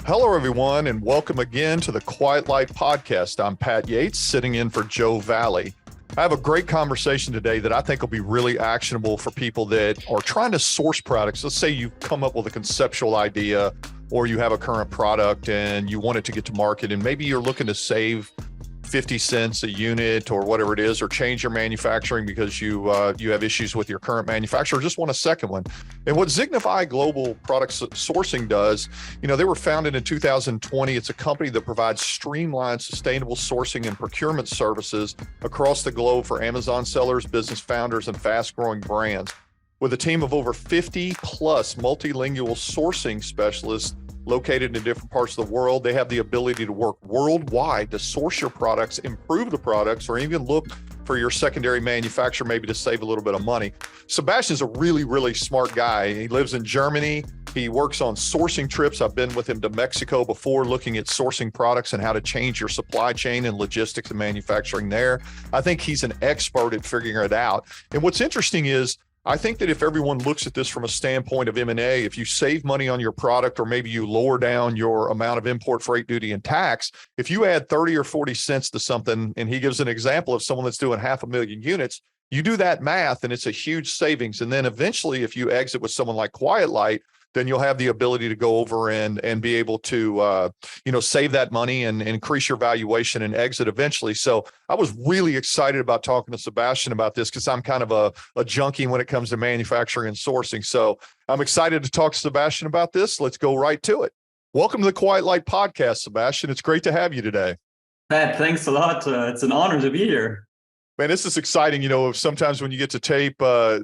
Hello, everyone, and welcome again to the Quiet Light Podcast. I'm Pat Yates, sitting in for Joe Valley. I have a great conversation today that I think will be really actionable for people that are trying to source products. Let's say you've come up with a conceptual idea or you have a current product and you want it to get to market, and maybe you're looking to save 50 cents a unit or whatever it is, or change your manufacturing because you have issues with your current manufacturer, just want a second one. And what Zignify Global Product Sourcing does, they were founded in 2020. It's a company that provides streamlined, sustainable sourcing and procurement services across the globe for Amazon sellers, business founders, and fast-growing brands. With a team of over 50 plus multilingual sourcing specialists located in different parts of the world, they have the ability to work worldwide to source your products, improve the products, or even look for your secondary manufacturer, maybe to save a little bit of money. Sebastian's a really, really smart guy. He lives in Germany. He works on sourcing trips. I've been with him to Mexico before, looking at sourcing products and how to change your supply chain and logistics and manufacturing there. I think he's an expert at figuring it out. And what's interesting is, I think that if everyone looks at this from a standpoint of M&A, if you save money on your product, or maybe you lower down your amount of import freight duty and tax, if you add 30 or 40 cents to something, and he gives an example of someone that's doing 500,000 units, you do that math and it's a huge savings. And then eventually, if you exit with someone like Quiet Light, then you'll have the ability to go over and be able to, save that money and increase your valuation and exit eventually. So I was really excited about talking to Sebastian about this because I'm kind of a junkie when it comes to manufacturing and sourcing. So I'm excited to talk to Sebastian about this. Let's go right to it. Welcome to the Quiet Light Podcast, Sebastian. It's great to have you today. Pat, thanks a lot. It's an honor to be here. Man, this is exciting. Sometimes when you get to tape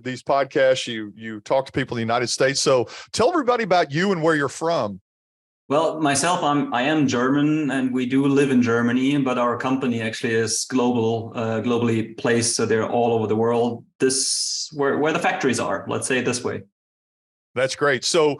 these podcasts, you talk to people in the United States. So tell everybody about you and where you're from. Well, myself, I am German, and we do live in Germany, but our company actually is globally placed. So they're all over the world. Where the factories are, let's say it this way. That's great. So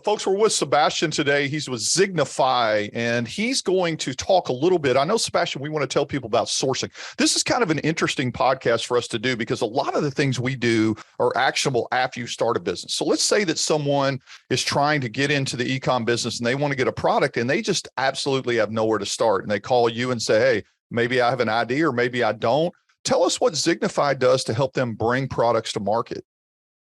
folks, we're with Sebastian today. He's with Zignify, and he's going to talk a little bit. I know, Sebastian, we want to tell people about sourcing. This is kind of an interesting podcast for us to do because a lot of the things we do are actionable after you start a business. So let's say that someone is trying to get into the e-com business and they want to get a product and they just absolutely have nowhere to start. And they call you and say, hey, maybe I have an idea or maybe I don't. Tell us what Zignify does to help them bring products to market.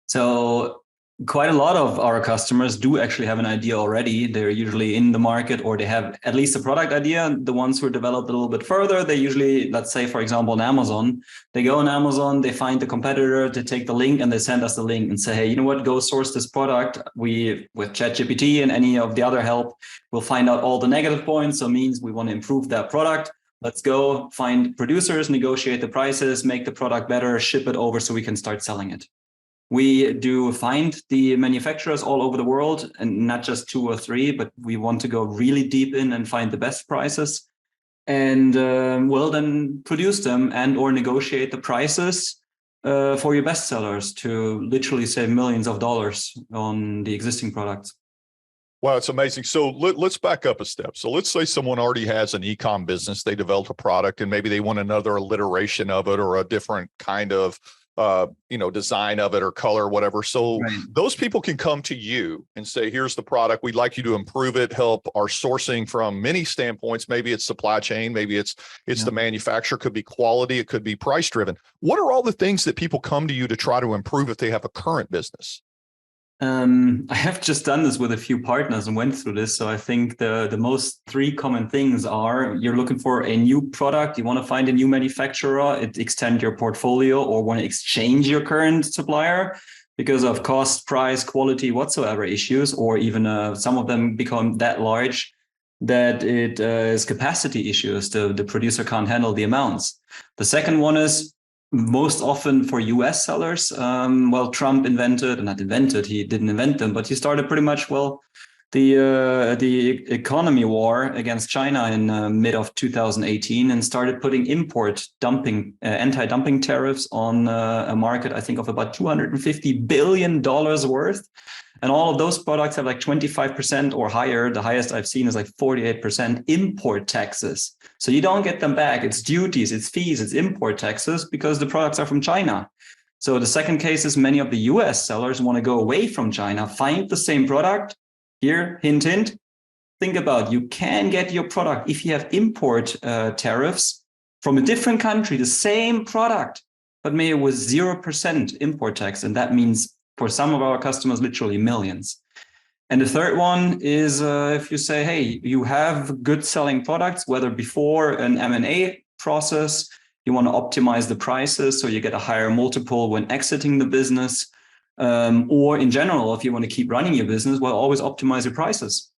So quite a lot of our customers do actually have an idea already. They're usually in the market, or they have at least a product idea. The ones who are developed a little bit further, they usually, let's say, for example, on Amazon, they go on Amazon, they find the competitor, they take the link and they send us the link and say, hey, you know what, go source this product. We, with ChatGPT and any of the other help, we'll find out all the negative points. So it means we want to improve that product. Let's go find producers, negotiate the prices, make the product better, ship it over so we can start selling it. We do find the manufacturers all over the world, and not just 2 or 3, but we want to go really deep in and find the best prices, and we'll then produce them and or negotiate the prices for your best sellers to literally save millions of dollars on the existing products. Wow, it's amazing. So let's back up a step. So let's say someone already has an e-com business. They developed a product and maybe they want another alliteration of it or a different kind of design of it or color, whatever. So right. Those people can come to you and say, here's the product. We'd like you to improve it, help our sourcing from many standpoints. Maybe it's supply chain, maybe it's the manufacturer, could be quality, it could be price driven. What are all the things that people come to you to try to improve if they have a current business? I have just done this with a few partners and went through this. So I think the most 3 common things are: you're looking for a new product, you want to find a new manufacturer, extend your portfolio, or want to exchange your current supplier because of cost, price, quality, whatsoever issues, or even some of them become that large that it is capacity issues. The producer can't handle the amounts. The second one is, most often for US sellers, Trump he didn't invent them, but he started pretty much, the economy war against China in mid of 2018 and started putting import dumping, anti-dumping tariffs on a market, I think, of about $250 billion worth. And all of those products have like 25% or higher. The highest I've seen is like 48% import taxes. So you don't get them back. It's duties, it's fees, it's import taxes because the products are from China. So the second case is many of the US sellers want to go away from China, find the same product. Here, hint, hint, think about, you can get your product if you have import tariffs from a different country, the same product, but maybe with 0% import tax. And that means for some of our customers, literally millions. And the third one is if you say, hey, you have good selling products, whether before an M&A process, you want to optimize the prices so you get a higher multiple when exiting the business, or in general, if you want to keep running your business, well, always optimize your prices.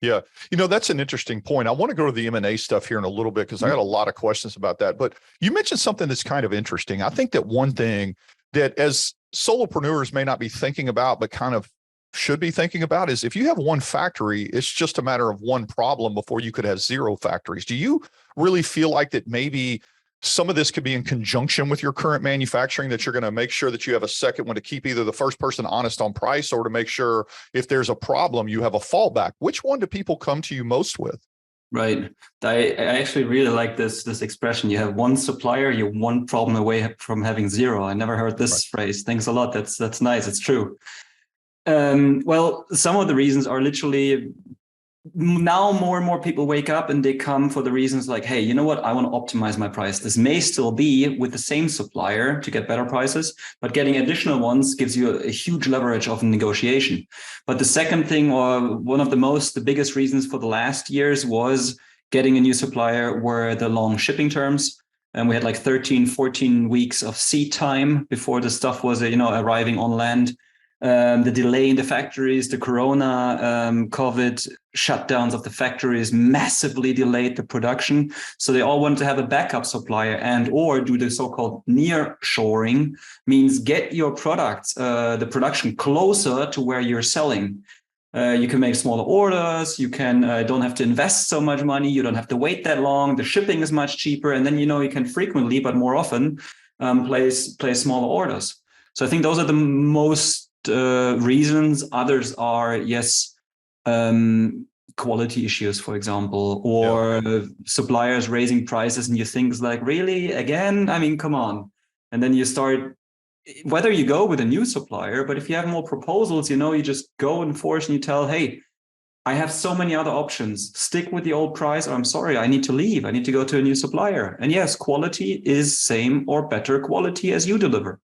Yeah. That's an interesting point. I want to go to the M&A stuff here in a little bit because I got a lot of questions about that. But you mentioned something that's kind of interesting. I think that one thing that as solopreneurs may not be thinking about, but kind of should be thinking about is if you have one factory, it's just a matter of one problem before you could have 0 factories. Do you really feel like that maybe some of this could be in conjunction with your current manufacturing, that you're going to make sure that you have a second one to keep either the first person honest on price or to make sure if there's a problem, you have a fallback? Which one do people come to you most with? Right. I actually really like this expression. You have one supplier, you're one problem away from having 0. I never heard this phrase. Thanks a lot. That's nice. It's true. Well, some of the reasons are literally now more and more people wake up and they come for the reasons like, hey, you know what? I want to optimize my price. This may still be with the same supplier to get better prices, but getting additional ones gives you a huge leverage of negotiation. But the second thing, or one of the biggest reasons for the last years was getting a new supplier were the long shipping terms. And we had like 13, 14 weeks of seat time before the stuff was, arriving on land. The delay in the factories, the Corona, COVID shutdowns of the factories massively delayed the production. So they all wanted to have a backup supplier and or do the so-called near shoring, means get your products, the production closer to where you're selling. You can make smaller orders. You can don't have to invest so much money. You don't have to wait that long. The shipping is much cheaper. And then, you can frequently, but more often, place smaller orders. So I think those are the most reasons. Others are, quality issues, for example, or suppliers raising prices, and you think like, really, again? I mean, come on. And then you start, whether you go with a new supplier, but if you have more proposals, you just go and force and you tell, hey, I have so many other options. Stick with the old price, or I'm sorry, I need to leave. I need to go to a new supplier. And yes, quality is same or better quality as you deliver.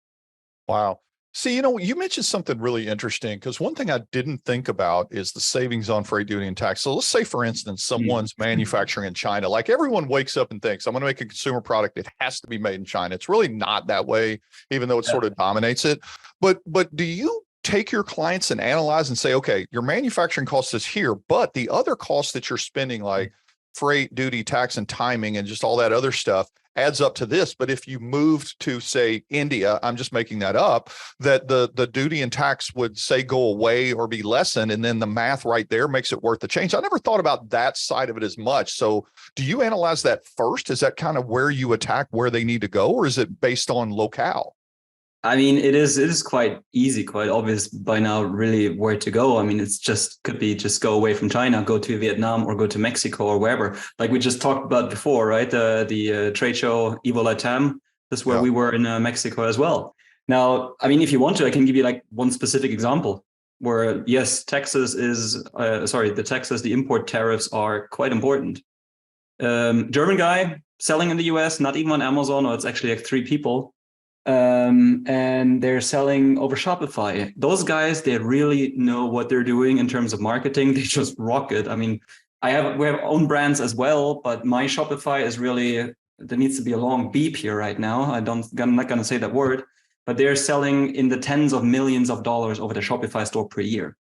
Wow. See, you mentioned something really interesting, because one thing I didn't think about is the savings on freight duty and tax. So let's say, for instance, someone's manufacturing in China. Like everyone wakes up and thinks, I'm going to make a consumer product. It has to be made in China. It's really not that way, even though it sort of dominates it. But do you take your clients and analyze and say, okay, your manufacturing cost is here, but the other costs that you're spending, like freight, duty, tax, and timing, and just all that other stuff, adds up to this. But if you moved to, say, India, I'm just making that up, that the duty and tax would, say, go away or be lessened, and then the math right there makes it worth the change. I never thought about that side of it as much. So do you analyze that first? Is that kind of where you attack where they need to go, or is it based on locale? I mean, it is quite easy, quite obvious by now, really where to go. I mean, could be just go away from China, go to Vietnam, or go to Mexico or wherever. Like we just talked about before, right? The trade show Evo Latam. That's where we were in Mexico as well. Now, I mean, if you want to, I can give you like one specific example where, yes, the import tariffs are quite important. German guy selling in the US, not even on Amazon, or it's actually like 3 people. And they're selling over Shopify. Those guys, they really know what they're doing in terms of marketing. They just rock it. I mean, we have our own brands as well, but my Shopify is really, there needs to be a long beep here right now. I'm not going to say that word, but they're selling in the tens of millions of dollars over the Shopify store per year.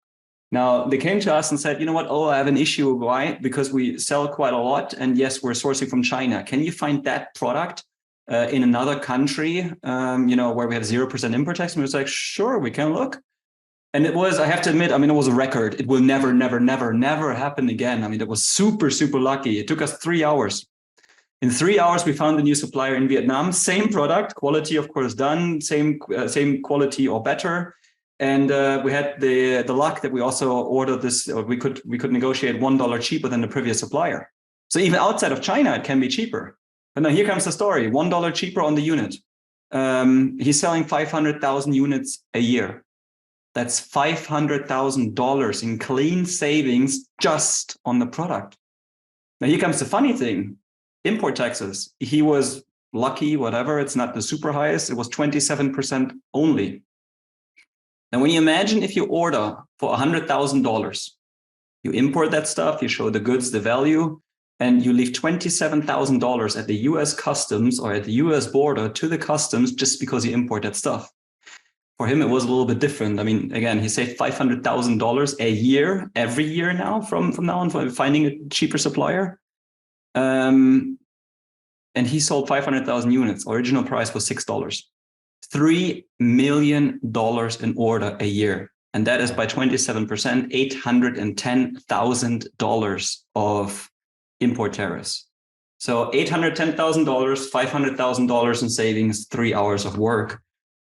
Now, they came to us and said, you know what? Oh, I have an issue. Why? Because we sell quite a lot. And yes, we're sourcing from China. Can you find that product in another country, where we have 0% import tax? And we was like, sure, we can look. And it was, I have to admit, it was a record. It will never, never, never, never happen again. I mean, it was super, super lucky. It took us 3 hours. In 3 hours, we found a new supplier in Vietnam. Same product, quality, of course, done. Same quality or better. And we had the luck that we also ordered this. We could negotiate $1 cheaper than the previous supplier. So even outside of China, it can be cheaper. But now here comes the story: $1 cheaper on the unit. He's selling 500,000 units a year. That's $500,000 in clean savings just on the product. Now, here comes the funny thing. Import taxes. He was lucky, whatever. It's not the super highest. It was 27% only. Now, when you imagine if you order for $100,000, you import that stuff, you show the goods, the value, and you leave $27,000 at the US customs or at the US border to the customs just because you import that stuff. For him, it was a little bit different. I mean, again, he saved $500,000 a year, every year now from now on, for finding a cheaper supplier. And he sold 500,000 units. Original price was $6. $3 million in order a year. And that is by 27%, $810,000 of import tariffs. So $810,000, $500,000 in savings, 3 hours of work.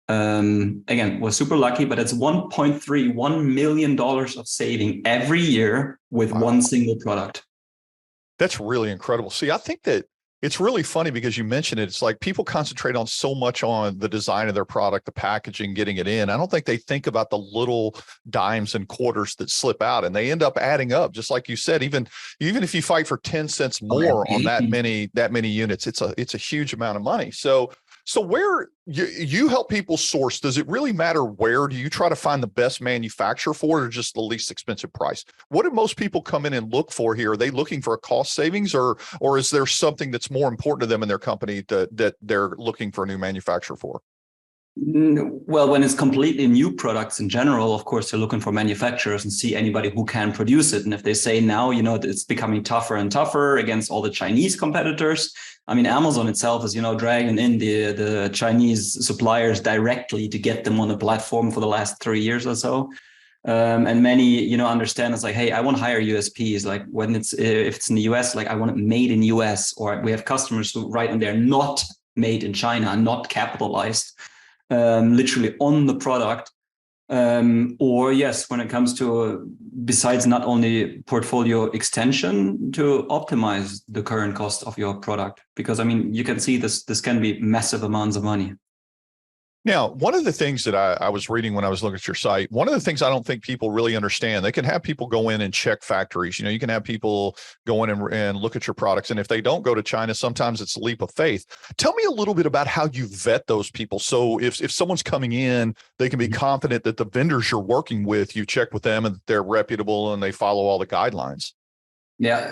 Again, was super lucky, but it's $1 million of saving every year with one single product. That's really incredible. See, I think that it's really funny because you mentioned it. It's like people concentrate on so much on the design of their product, the packaging, getting it in. I don't think they think about the little dimes and quarters that slip out, and they end up adding up. Just like you said, even if you fight for 10 cents more on that many units, it's a huge amount of money. So where you help people source, does it really matter where? Do you try to find the best manufacturer for it, or just the least expensive price? What do most people come in and look for here? Are they looking for a cost savings, or is there something that's more important to them in their company that they're looking for a new manufacturer for? Well, when it's completely new products in general, of course, they're looking for manufacturers and see anybody who can produce it. And if they say now, it's becoming tougher and tougher against all the Chinese competitors. I mean, Amazon itself is, dragging in the Chinese suppliers directly to get them on the platform for the last 3 years or so. And many, understand it's like, hey, I want higher USPs. Like when if it's in the US, like I want it made in US, or we have customers who write on there, not made in China, not capitalized. Literally on the product. Or yes, when it comes to, besides not only portfolio extension, to optimize the current cost of your product. Because I mean, you can see this can be massive amounts of money. Now, one of the things that I was reading when I was looking at your site, one of the things I don't think people really understand, they can have people go in and check factories. You can have people go in and look at your products. And if they don't go to China, sometimes it's a leap of faith. Tell me a little bit about how you vet those people. So if someone's coming in, they can be confident that the vendors you're working with, you check with them and they're reputable and they follow all the guidelines. Yeah,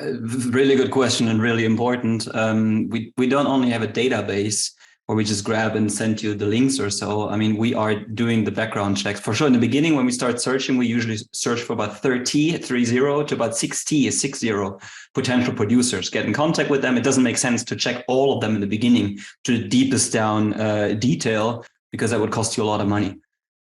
really good question and really important. We don't only have a database where we just grab and send you the links or so. I mean, we are doing the background checks. For sure, in the beginning, when we start searching, we usually search for about 30 to about 60 potential producers. Get in contact with them. It doesn't make sense to check all of them in the beginning to the deepest down detail, because that would cost you a lot of money.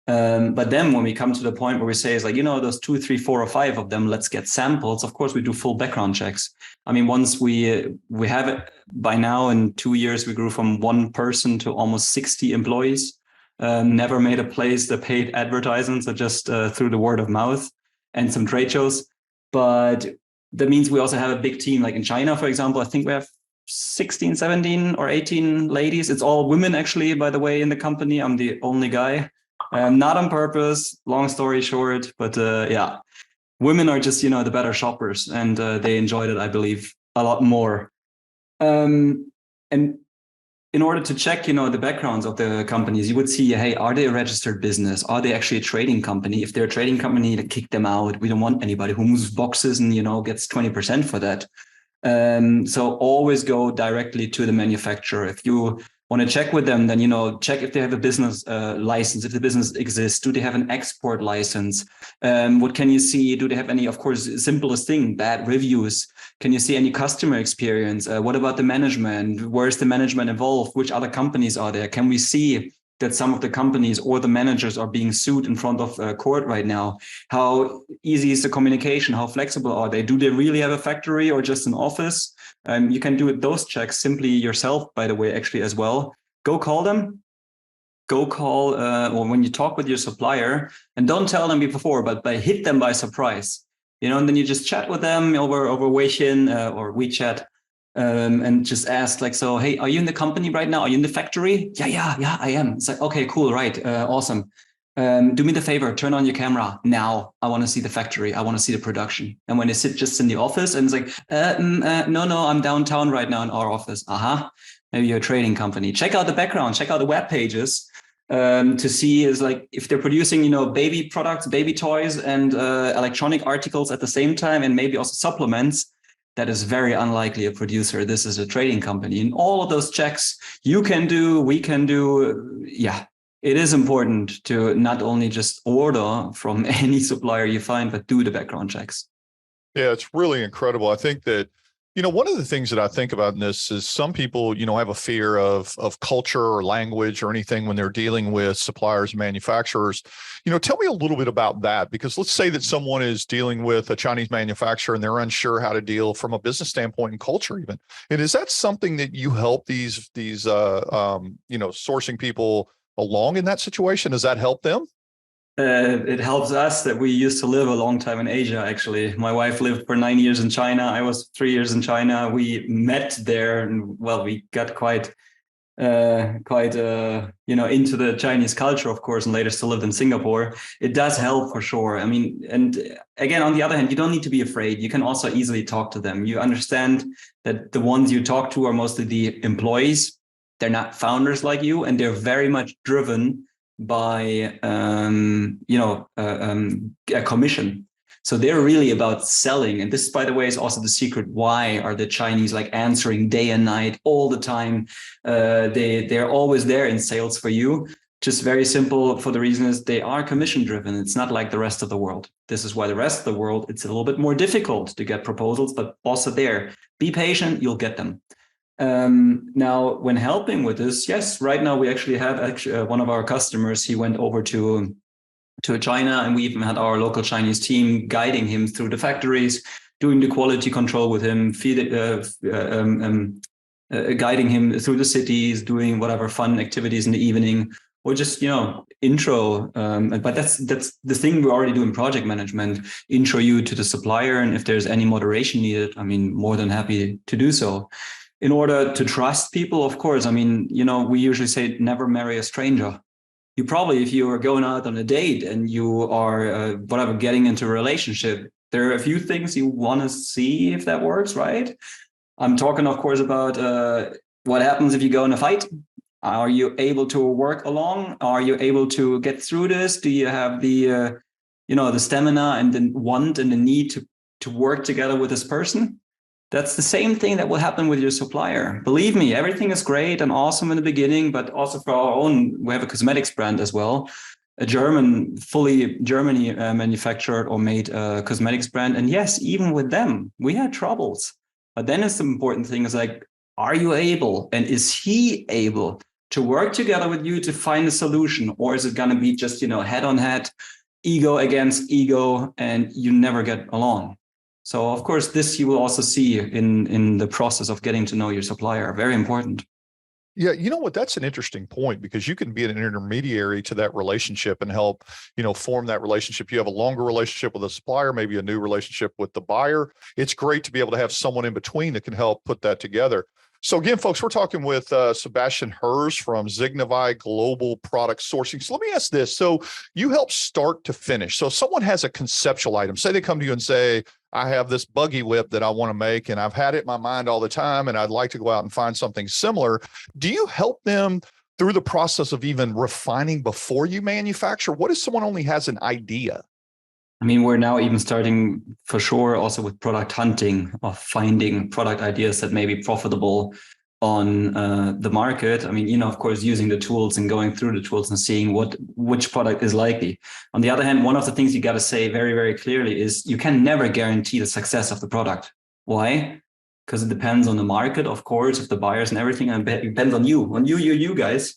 But then when we come to the point where we say, it's like, those 2, 3, 4, or 5 of them, let's get samples. Of course, we do full background checks. I mean, once we have it by now, in 2 years, we grew from 1 person to almost 60 employees. Never made a place that paid advertisements, or just through the word of mouth and some trade shows. But that means we also have a big team. Like in China, for example, I think we have 16, 17 or 18 ladies. It's all women, actually, by the way, in the company. I'm the only guy. Not on purpose, long story short, but yeah, women are just, the better shoppers, and they enjoyed it, I believe, a lot more. And in order to check, the backgrounds of the companies, you would see, hey, are they a registered business? Are they actually a trading company? If they're a trading company, to kick them out. We don't want anybody who moves boxes and, gets 20% for that. So always go directly to the manufacturer. If you want to check with them, then, check if they have a business license, if the business exists. Do they have an export license? What can you see? Do they have any, of course, simplest thing, bad reviews? Can you see any customer experience? What about the management? Where is the management involved? Which other companies are there? Can we see that some of the companies or the managers are being sued in front of court right now? How easy is the communication? How flexible are they? Do they really have a factory or just an office? You can do those checks simply yourself, by the way, actually, as well. Go call them. Go call, or when you talk with your supplier, and don't tell them before, but hit them by surprise. And then you just chat with them over Weixin or WeChat, and just ask, like, so, hey, are you in the company right now? Are you in the factory? Yeah, I am. It's like, okay, cool, right, awesome. Do me the favor, turn on your camera now. I want to see the factory. I want to see the production. And when they sit just in the office and it's like, no, I'm downtown right now in our office. Maybe you're a trading company. Check out the background, check out the web pages to see is like if they're producing, baby products, baby toys and electronic articles at the same time, and maybe also supplements. That is very unlikely a producer. This is a trading company. And all of those checks you can do, we can do. Yeah. It is important to not only just order from any supplier you find, but do the background checks. Yeah, it's really incredible. I think that, one of the things that I think about in this is some people, have a fear of culture or language or anything when they're dealing with suppliers and manufacturers. Tell me a little bit about that, because let's say that someone is dealing with a Chinese manufacturer and they're unsure how to deal from a business standpoint and culture even. And is that something that you help these sourcing people along in that situation? Does that help them? It helps us that we used to live a long time in Asia. Actually, my wife lived for 9 years in China. I was 3 years in China. We met there, and we got quite into the Chinese culture, of course, and later still lived in Singapore. It does help for sure. I mean, and again, on the other hand, you don't need to be afraid. You can also easily talk to them. You understand that the ones you talk to are mostly the employees. They're not founders like you, and they're very much driven by a commission. So they're really about selling. And this, by the way, is also the secret. Why are the Chinese like answering day and night all the time? They're always there in sales for you. Just very simple, for the reason is they are commission driven. It's not like the rest of the world. This is why the rest of the world, it's a little bit more difficult to get proposals, but also there, be patient, you'll get them. Now, when helping with this, yes, right now we actually have one of our customers. He went over to China, and we even had our local Chinese team guiding him through the factories, doing the quality control with him, guiding him through the cities, doing whatever fun activities in the evening, or just intro. But that's the thing we already do in project management. Intro you to the supplier, and if there's any moderation needed, I mean, more than happy to do so. In order to trust people, of course, I mean, we usually say never marry a stranger. You probably, if you are going out on a date and you are, getting into a relationship, there are a few things you want to see if that works, right? I'm talking, of course, about what happens if you go in a fight. Are you able to work along? Are you able to get through this? Do you have the, the stamina and the want and the need to work together with this person? That's the same thing that will happen with your supplier. Believe me, everything is great and awesome in the beginning, but also for our own, we have a cosmetics brand as well, a fully Germany manufactured or made cosmetics brand. And yes, even with them, we had troubles. But then it's the important thing is like, are you able and is he able to work together with you to find a solution? Or is it going to be just, head on head, ego against ego, and you never get along? So, of course, this you will also see in the process of getting to know your supplier. Very important. Yeah, you know what? That's an interesting point, because you can be an intermediary to that relationship and help, form that relationship. You have a longer relationship with a supplier, maybe a new relationship with the buyer. It's great to be able to have someone in between that can help put that together. So again, folks, we're talking with Sebastian Herz from Zignify Global Product Sourcing. So let me ask this. So you help start to finish. So if someone has a conceptual item, say they come to you and say, I have this buggy whip that I want to make, and I've had it in my mind all the time, and I'd like to go out and find something similar. Do you help them through the process of even refining before you manufacture? What if someone only has an idea? I mean, we're now even starting for sure also with product hunting, of finding product ideas that may be profitable on the market. I mean, of course, using the tools and going through the tools and seeing which product is likely. On the other hand, one of the things you got to say very, very clearly is you can never guarantee the success of the product. Why? Because it depends on the market, of course, of the buyers and everything, and it depends on you guys.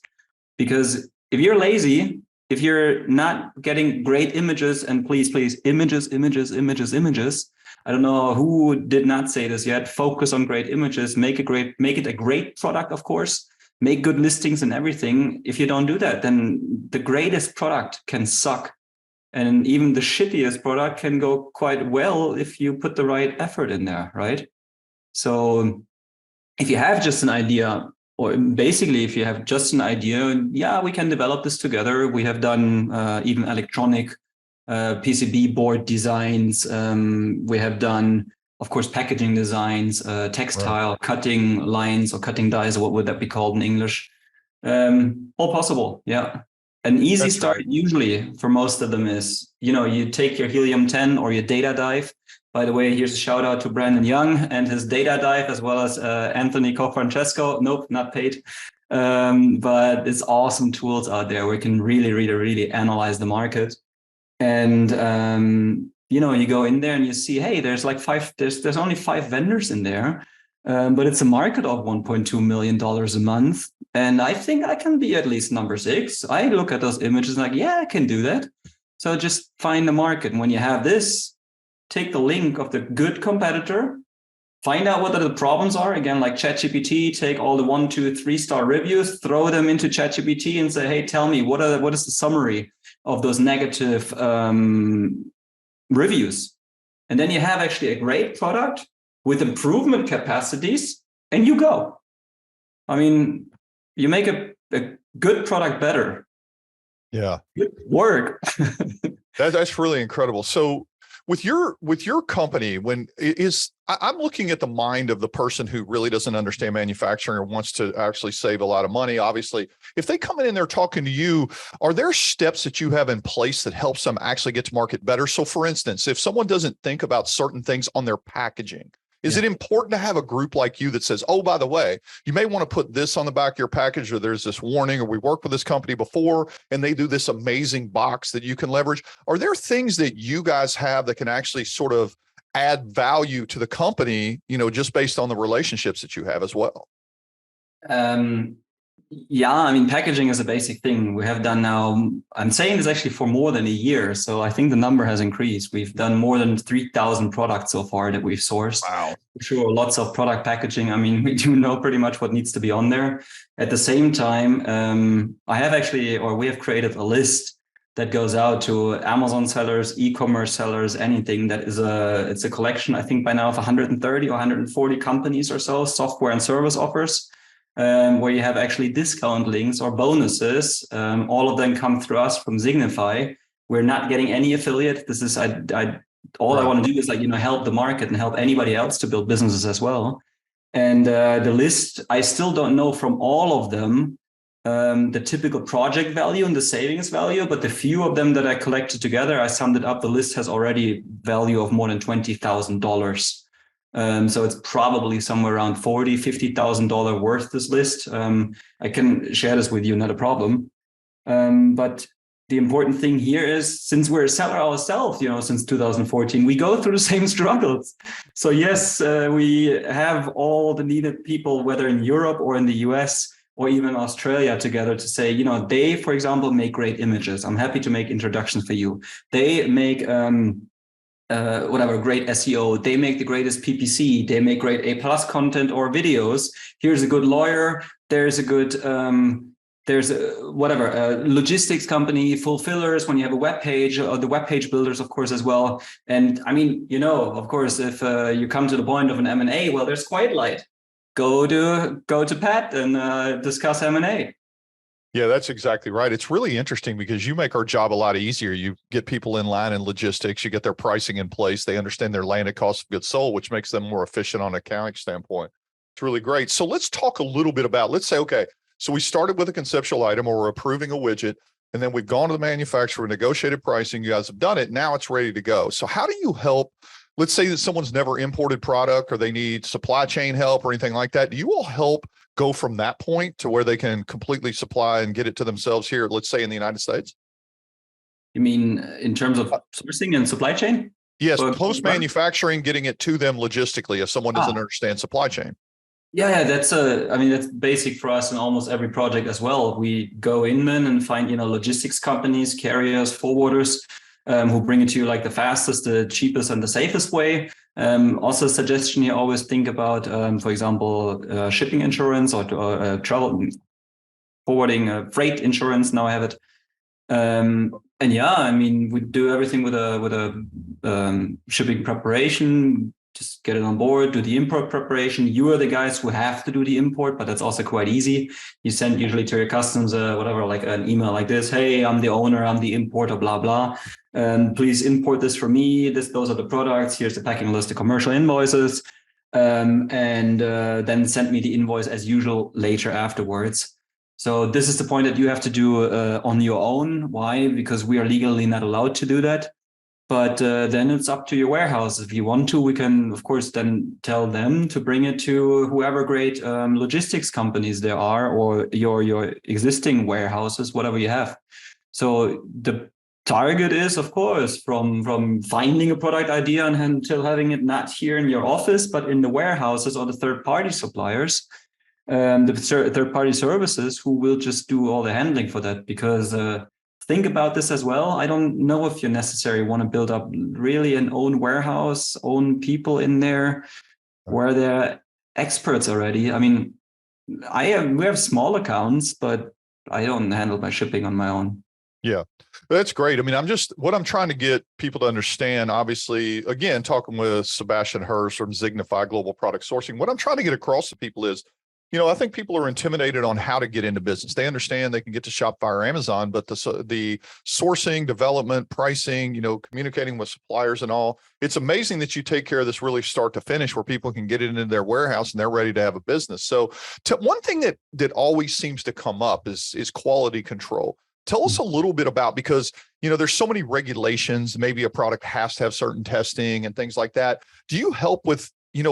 Because if you're lazy, if you're not getting great images, and please, images. I don't know who did not say this yet. Focus on great images, make it a great product, of course, make good listings and everything. If you don't do that, then the greatest product can suck. And even the shittiest product can go quite well if you put the right effort in there, right? So if you have just an idea, Or basically, if you have just an idea, yeah, we can develop this together. We have done even electronic PCB board designs. We have done, of course, packaging designs, textile cutting lines or cutting dies, or what would that be called in English? All possible, yeah. An easy start usually for most of them is, you take your helium-10 or your data dive. By the way, here's a shout out to Brandon Young and his data dive, as well as Anthony Cofrancesco. Nope, not paid. But it's awesome tools out there where you can really, really, really analyze the market. And, you go in there and you see, hey, there's like there's only 5 vendors in there. But it's a market of $1.2 million a month. And I think I can be at least number 6. I look at those images and like, yeah, I can do that. So just find the market. And when you have this, take the link of the good competitor, find out what the problems are. Again, like ChatGPT, take all the 1, 2, 3-star reviews, throw them into ChatGPT and say, hey, tell me, what is the summary of those negative reviews? And then you have actually a great product with improvement capacities, and you go. I mean, you make a good product better. Yeah. Good work. That's really incredible. So with your company, I'm looking at the mind of the person who really doesn't understand manufacturing or wants to actually save a lot of money. Obviously, if they come in and they're talking to you, are there steps that you have in place that helps them actually get to market better? So for instance, if someone doesn't think about certain things on their packaging, is it important to have a group like you that says, oh, by the way, you may want to put this on the back of your package, or there's this warning, or we worked with this company before and they do this amazing box that you can leverage? Are there things that you guys have that can actually sort of add value to the company, just based on the relationships that you have as well? Yeah, I mean, packaging is a basic thing. We have done now, I'm saying this actually for more than a year. So I think the number has increased. We've done more than 3,000 products so far that we've sourced. Wow. For sure, lots of product packaging. I mean, we do know pretty much what needs to be on there. At the same time, we have created a list that goes out to Amazon sellers, e-commerce sellers, anything that it's a collection, I think by now, of 130 or 140 companies or so, software and service offers. Where you have actually discount links or bonuses. All of them come through us from Zignify. We're not getting any affiliate. This is I want to do is help the market and help anybody else to build businesses as well. And the list, I still don't know from all of them the typical project value and the savings value, but the few of them that I collected together, I summed it up. The list has already value of more than $20,000. So it's probably somewhere around $40,000, $50,000 worth, this list. I can share this with you, not a problem. But the important thing here is, since we're a seller ourselves, since 2014, we go through the same struggles. So yes, we have all the needed people, whether in Europe or in the US or even Australia, together to say, they, for example, make great images. I'm happy to make introductions for you. They make great SEO. They make the greatest PPC. They make great A+ content or videos. Here's a good lawyer. There's a good logistics company, fulfillers, when you have a web page, or the web page builders, of course, as well. And I mean, of course, if you come to the point of an M&A, well, there's Quiet Light. Go to Pat and discuss M&A. Yeah, that's exactly right. It's really interesting because you make our job a lot easier. You get people in line in logistics, you get their pricing in place. They understand their landed cost of goods sold, which makes them more efficient on an accounting standpoint. It's really great. So let's talk a little bit about, let's say, okay, so we started with a conceptual item, or we're approving a widget, and then we've gone to the manufacturer, negotiated pricing. You guys have done it. Now it's ready to go. So how do you help? Let's say that someone's never imported product, or they need supply chain help or anything like that. Do you all help go from that point to where they can completely supply and get it to themselves here, let's say in the United States? You mean in terms of sourcing and supply chain? Yes, post-manufacturing, getting it to them logistically if someone doesn't understand supply chain. Yeah, that's basic for us in almost every project as well. We go in then and find, logistics companies, carriers, forwarders, who bring it to you like the fastest, the cheapest, and the safest way. Also, a suggestion here: always think about, for example, shipping insurance or travel forwarding, freight insurance. Now I have it. And yeah, I mean, we do everything with a shipping preparation. just get it on board, do the import preparation. You are the guys who have to do the import, but that's also quite easy. You send usually to your customs, whatever, like an email like this. Hey, I'm the owner, I'm the importer, blah, blah. Please import this for me. Those are the products. Here's the packing list, the commercial invoices. And then send me the invoice as usual later afterwards. So this is the point that you have to do on your own. Why? Because we are legally not allowed to do that. But then it's up to your warehouse. If you want to, we can, of course, then tell them to bring it to whoever great logistics companies there are, or your existing warehouses, whatever you have. So the target is, of course, from finding a product idea and until having it not here in your office, but in the warehouses or the third-party suppliers, the third-party services who will just do all the handling for that. Because think about this as well. I don't know if you necessarily want to build up really an own warehouse, own people in there where they're experts already. I mean, we have small accounts, but I don't handle my shipping on my own. Yeah, that's great. I mean, what I'm trying to get people to understand, obviously, again, talking with Sebastian Herz from Zignify Global Product Sourcing, what I'm trying to get across to people is, I think people are intimidated on how to get into business. They understand they can get to Shopify or Amazon, but the sourcing, development, pricing, communicating with suppliers and all, it's amazing that you take care of this really start to finish where people can get it into their warehouse and they're ready to have a business. So one thing that always seems to come up is quality control. Tell us a little bit about, because, there's so many regulations, maybe a product has to have certain testing and things like that. Do you help with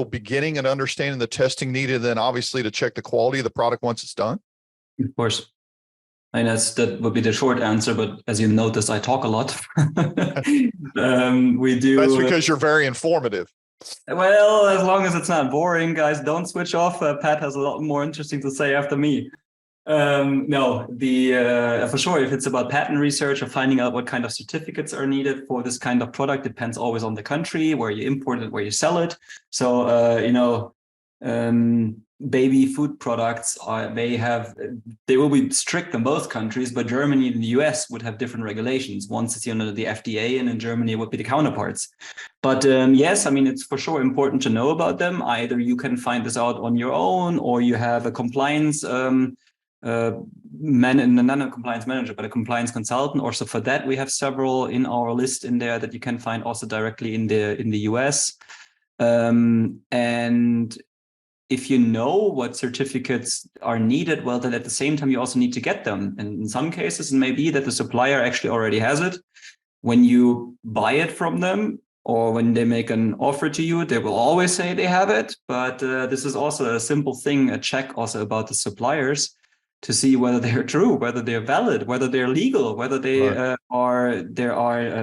beginning and understanding the testing needed, then obviously to check the quality of the product once it's done? Of course. And that would be the short answer, but as you notice, I talk a lot. We do. That's because you're very informative. Well, as long as it's not boring, guys, don't switch off. Pat has a lot more interesting to say after me. No, for sure, if it's about patent research or finding out what kind of certificates are needed for this kind of product, depends always on the country where you import it, where you sell it. So, baby food products they will be strict in both countries, but Germany and the US would have different regulations. Once it's under the FDA, and in Germany it would be the counterparts. But yes, I mean, it's for sure important to know about them. Either you can find this out on your own, or you have a compliance not a compliance manager, but a compliance consultant. Also for that, we have several in our list in there that you can find also directly in the US. And if you know what certificates are needed, well, then at the same time, you also need to get them. And in some cases, it may be that the supplier actually already has it. When you buy it from them, or when they make an offer to you, they will always say they have it. But this is also a simple thing, a check also about the suppliers, to see whether they're true, whether they're valid, whether they're legal, whether they are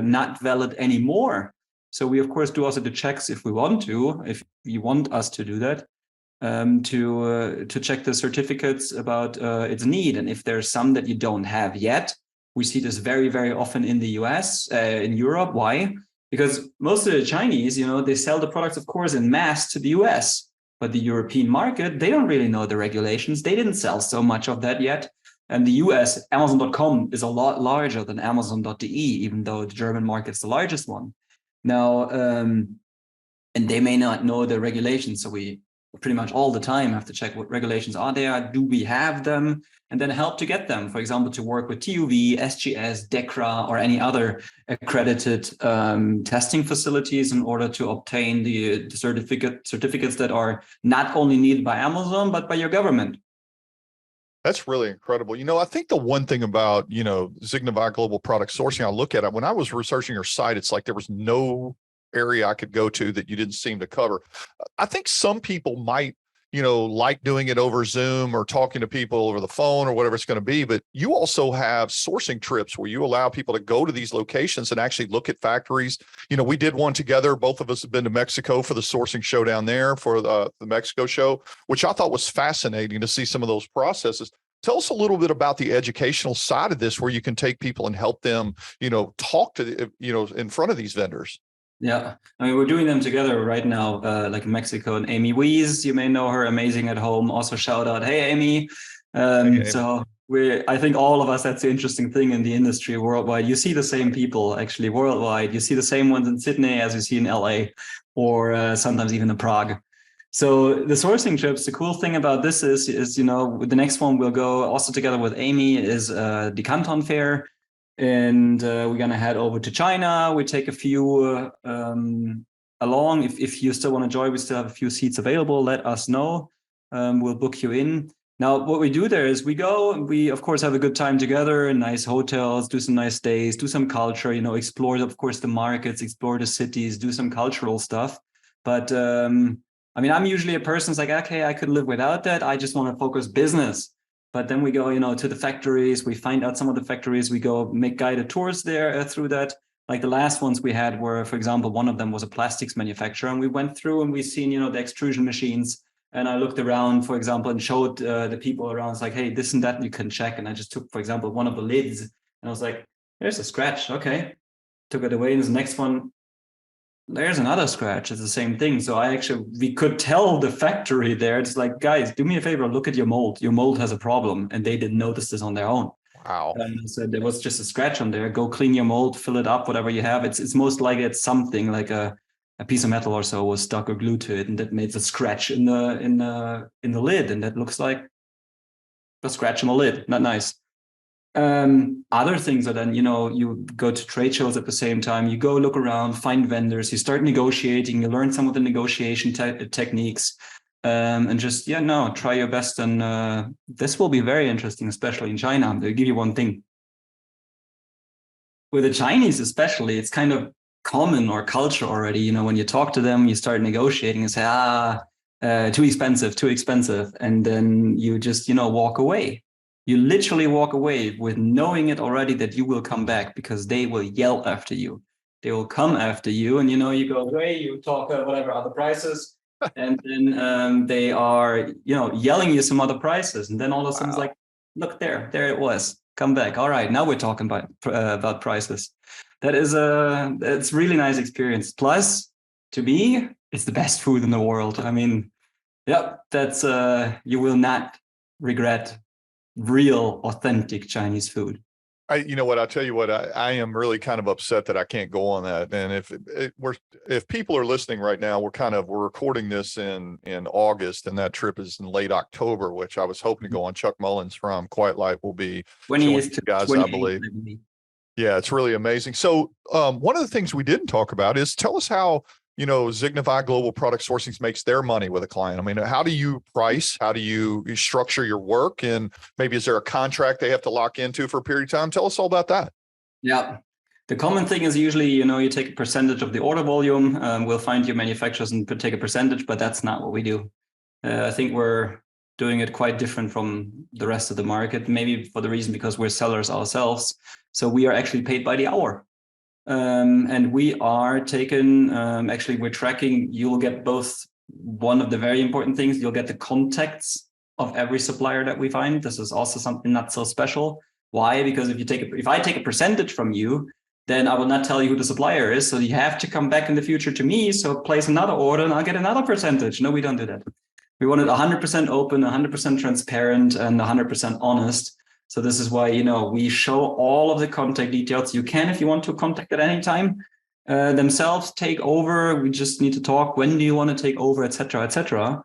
not valid anymore. So we, of course, do also the checks if we want to, if you want us to do that, to check the certificates about its need. And if there's some that you don't have yet, we see this very, very often in the US, in Europe. Why? Because most of the Chinese, they sell the products, of course, in mass to the US. But the European market, they don't really know the regulations. They didn't sell so much of that yet. And the US, Amazon.com is a lot larger than Amazon.de, even though the German market is the largest one. Now, and they may not know the regulations. So we pretty much all the time have to check what regulations are there. Do we have them? And then help to get them. For example, to work with TÜV, SGS, DEKRA, or any other accredited testing facilities in order to obtain the certificates that are not only needed by Amazon, but by your government. That's really incredible. I think the one thing about, Zignify Global Product Sourcing, I look at it, when I was researching your site, it's like there was no area I could go to that you didn't seem to cover. I think some people might, like doing it over Zoom or talking to people over the phone or whatever it's going to be. But you also have sourcing trips where you allow people to go to these locations and actually look at factories. We did one together. Both of us have been to Mexico for the sourcing show down there, for the Mexico show, which I thought was fascinating to see some of those processes. Tell us a little bit about the educational side of this, where you can take people and help them, talk to, in front of these vendors. Yeah, I mean, we're doing them together right now, like in Mexico. And Amy Weiss, you may know her, amazing at home. Also shout out, hey, Amy. Hey, Amy. So I think all of us, that's the interesting thing in the industry worldwide. You see the same people actually worldwide. You see the same ones in Sydney as you see in LA, or sometimes even in Prague. So the sourcing trips, the cool thing about this is the next one we'll go also together with Amy is the Canton Fair. And we're going to head over to China. We take a few along. If you still want to join, we still have a few seats available. Let us know. We'll book you in. Now, what we do there is we go, we of course have a good time together in nice hotels, do some nice days, do some culture, explore, of course, the markets, explore the cities, do some cultural stuff. But I'm usually a person who's like, okay, I could live without that. I just want to focus business. But then we go, to the factories, we find out some of the factories, we go make guided tours there through that. Like the last ones we had were, for example, one of them was a plastics manufacturer, and we went through and we seen, the extrusion machines. And I looked around, for example, and showed the people around, it's like, hey, this and that you can check. And I just took, for example, one of the lids, and I was like, there's a scratch. Okay. Took it away. And the next one, there's another scratch. It's the same thing. So we could tell the factory there, it's like, guys, do me a favor, look at your mold. Your mold has a problem. And they didn't notice this on their own. Wow. And so there was just a scratch on there. Go clean your mold, fill it up, whatever you have. It's most likely it's something like a piece of metal or so was stuck or glued to it, and that made a scratch in the lid. And that looks like a scratch in the lid. Not nice. Other things are then, you go to trade shows at the same time, you go look around, find vendors, you start negotiating, you learn some of the negotiation techniques, and just, try your best. And this will be very interesting, especially in China. I'll give you one thing. With the Chinese, especially, it's kind of common or culture already. When you talk to them, you start negotiating and say, too expensive. And then you just, walk away. You literally walk away with knowing it already that you will come back, because they will yell after you. They will come after you, and you go away, you talk whatever other prices, and then they are yelling you some other prices, and then all of a sudden it's like, look there it was, come back. All right, now we're talking about prices. It's really nice experience. Plus, to me, it's the best food in the world. That's you will not regret real, authentic Chinese food. I tell you what, I am really kind of upset that I can't go on that. And if people are listening right now, we're recording this in August, and that trip is in late October, which I was hoping to go on. Chuck Mullins from Quiet Life will be 20 guys, I believe. Yeah, it's really amazing. So one of the things we didn't talk about is, tell us how Zignify Global Product Sourcing makes their money with a client. How do you price? How do you structure your work? And maybe is there a contract they have to lock into for a period of time? Tell us all about that. Yeah. The common thing is usually, you take a percentage of the order volume. We'll find your manufacturers and take a percentage, but that's not what we do. I think we're doing it quite different from the rest of the market, maybe for the reason because we're sellers ourselves. So we are actually paid by the hour. And we are we're tracking, you'll get both. One of the very important things, you'll get the contacts of every supplier that we find. This is also something not so special. Why? Because if I take a percentage from you, then I will not tell you who the supplier is. So you have to come back in the future to me. So place another order and I'll get another percentage. No, we don't do that. We want it 100% open, 100% transparent, and 100% honest. So this is why, we show all of the contact details. You can, if you want to contact at any time, themselves take over. We just need to talk. When do you want to take over, et cetera, et cetera.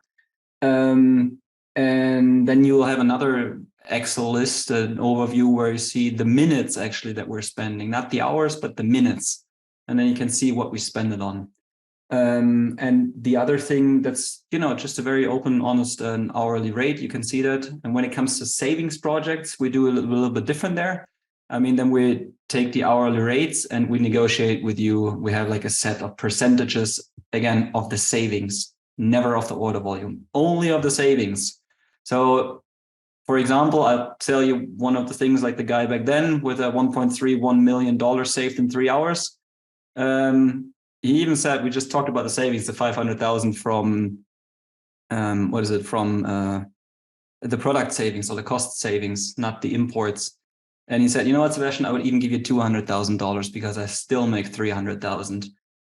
And then you will have another Excel list, an overview where you see the minutes actually that we're spending, not the hours, but the minutes. And then you can see what we spend it on. And the other thing that's, just a very open, honest and hourly rate, you can see that. And when it comes to savings projects, we do a little bit different there. Then we take the hourly rates and we negotiate with you. We have like a set of percentages, again, of the savings, never of the order volume, only of the savings. So, for example, I'll tell you one of the things, like the guy back then with a $1.31 million saved in 3 hours. He even said, we just talked about the savings, the 500,000 from, from the product savings or the cost savings, not the imports. And he said, you know what, Sebastian, I would even give you $200,000 because I still make 300,000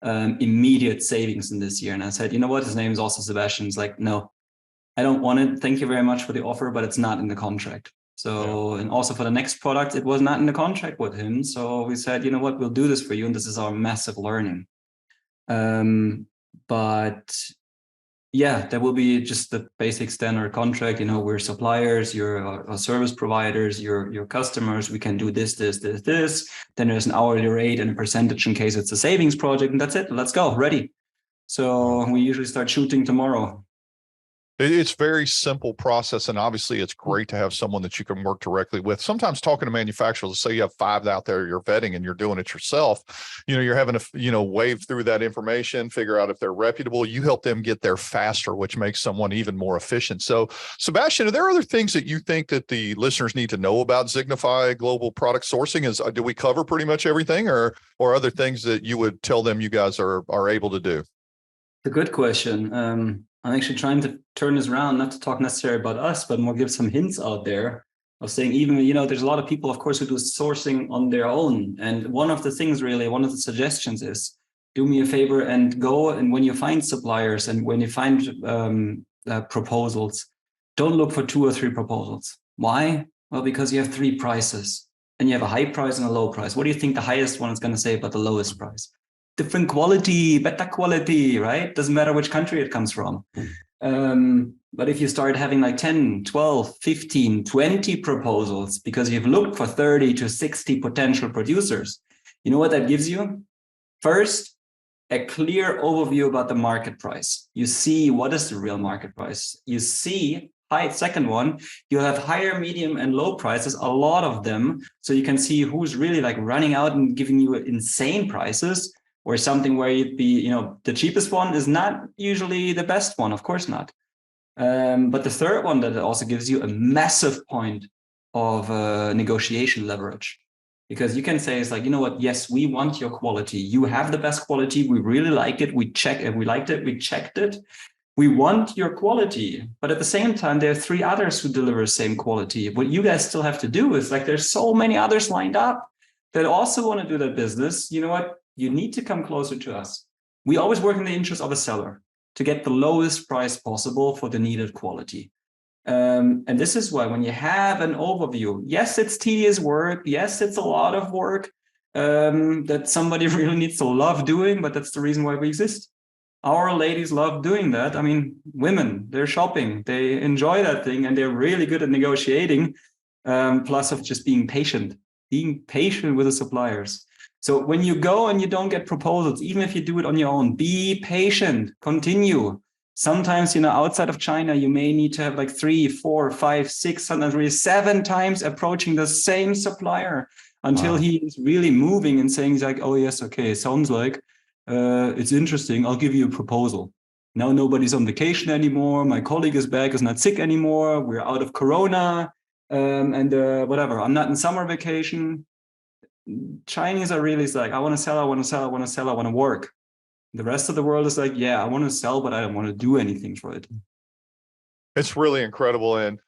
immediate savings in this year. And I said, you know what, his name is also Sebastian. He's like, no, I don't want it. Thank you very much for the offer, but it's not in the contract. So, and also for the next product, it was not in the contract with him. So we said, you know what, we'll do this for you. And this is our massive learning. But yeah, there will be just the basic standard contract. You know, we're suppliers, you're our service providers, your customers. We can do this. Then there's an hourly rate and a percentage in case it's a savings project, and that's it. Let's go, ready. So we usually start shooting tomorrow. It's very simple process. And obviously it's great to have someone that you can work directly with. Sometimes talking to manufacturers, say you have 5 out there you're vetting and you're doing it yourself, you're having to, wave through that information, figure out if they're reputable. You help them get there faster, which makes someone even more efficient. So Sebastian, are there other things that you think that the listeners need to know about Zignify Global Product Sourcing? Do we cover pretty much everything, or other things that you would tell them you guys are able to do? It's a good question. I'm actually trying to turn this around, not to talk necessarily about us, but more give some hints out there of saying, even, there's a lot of people, of course, who do sourcing on their own. And one of the suggestions is, do me a favor and go, and when you find suppliers and when you find proposals, don't look for 2 or 3 proposals. Why? Well, because you have 3 prices and you have a high price and a low price. What do you think the highest one is going to say about the lowest price? Different quality, better quality, right? Doesn't matter which country it comes from. But if you start having like 10, 12, 15, 20 proposals because you've looked for 30 to 60 potential producers, you know what that gives you? First, a clear overview about the market price. You see what is the real market price. You see, second one, you have higher, medium, and low prices, a lot of them. So you can see who's really like running out and giving you insane prices, or something where you'd be, the cheapest one is not usually the best one, of course not. But the third one that also gives you a massive point of negotiation leverage, because you can say, it's like, you know what, yes, we want your quality. You have the best quality. We really like it. We liked it. We checked it. We want your quality. But at the same time, there are 3 others who deliver the same quality. What you guys still have to do is, like, there's so many others lined up that also want to do that business. You know what? You need to come closer to us. We always work in the interest of a seller to get the lowest price possible for the needed quality. And this is why when you have an overview, yes, it's tedious work. Yes, it's a lot of work that somebody really needs to love doing, but that's the reason why we exist. Our ladies love doing that. I mean, women, they're shopping, they enjoy that thing, and they're really good at negotiating, plus of just being patient with the suppliers. So when you go and you don't get proposals, even if you do it on your own, be patient, continue. Sometimes, outside of China, you may need to have like 3, 4, 5, 6, sometimes really 7 times approaching the same supplier until he is really moving and saying, he's like, oh yes, okay, it sounds like it's interesting. I'll give you a proposal. Now nobody's on vacation anymore. My colleague is back, is not sick anymore. We're out of Corona and whatever. I'm not in summer vacation. Chinese are really like, I want to sell, I want to work. The rest of the world is like, yeah, I want to sell, but I don't want to do anything for it. It's really incredible. And,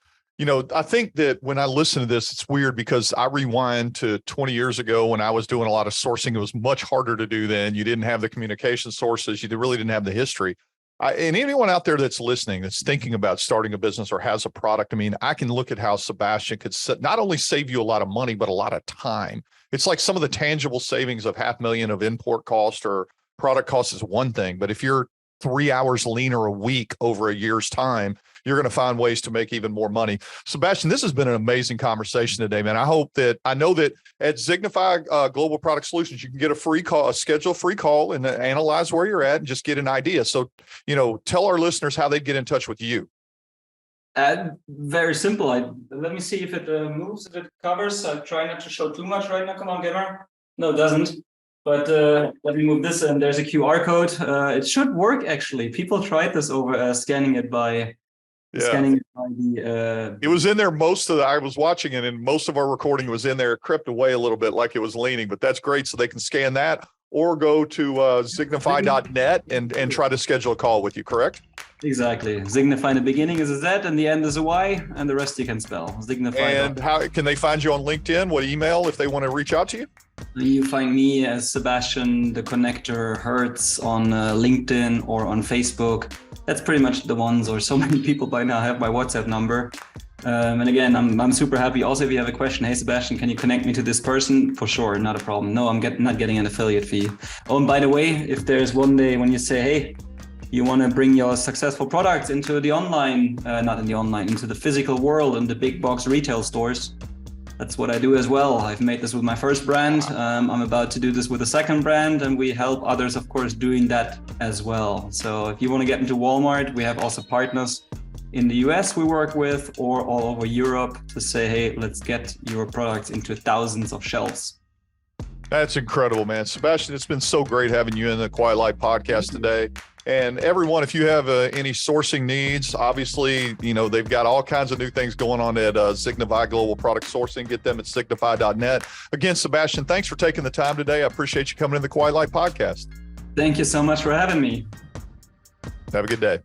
I think that when I listen to this, it's weird because I rewind to 20 years ago when I was doing a lot of sourcing. It was much harder to do then. You didn't have the communication sources. You really didn't have the history. And anyone out there that's listening, that's thinking about starting a business or has a product, I can look at how Sebastian could not only save you a lot of money, but a lot of time. It's like some of the tangible savings of $500,000 of import cost or product cost is one thing, but if you're 3 hours leaner a week over a year's time, you're going to find ways to make even more money. Sebastian, this has been an amazing conversation today, man. I know that at Zignify Global Product Solutions, you can get schedule a free call and analyze where you're at and just get an idea. So, tell our listeners how they get in touch with you. Very simple. Let me see if it moves, if it covers. I try not to show too much right now. Come on, gamer. No, it doesn't. But let me move this, and there's a QR code. It should work, actually. People tried this over scanning it by the. It was in there I was watching it, and most of our recording was in there. It crept away a little bit like it was leaning, but that's great. So they can scan that or go to zignify.net and try to schedule a call with you, correct? Exactly. Zignify in the beginning is a Z and the end is a Y, and the rest you can spell. Zignify. And how can they find you on LinkedIn? What email if they want to reach out to you? You find me as Sebastian the Connector Herz on LinkedIn or on Facebook. That's pretty much the ones, or so many people by now have my WhatsApp number. And again, I'm super happy. Also, if you have a question, hey Sebastian, can you connect me to this person? For sure, not a problem. No, I'm not getting an affiliate fee. Oh, and by the way, if there's one day when you say, hey, you want to bring your successful products into the online, into the physical world and the big box retail stores, that's what I do as well. I've made this with my first brand. I'm about to do this with a second brand, and we help others, of course, doing that as well. So if you want to get into Walmart, we have also partners in the US we work with, or all over Europe, to say, hey, let's get your products into thousands of shelves. That's incredible, man. Sebastian, it's been so great having you in the Quiet Light podcast today. And everyone, if you have any sourcing needs, obviously, they've got all kinds of new things going on at Zignify Global Product Sourcing. Get them at zignify.net. Again, Sebastian, thanks for taking the time today. I appreciate you coming in the Quiet Light podcast. Thank you so much for having me. Have a good day.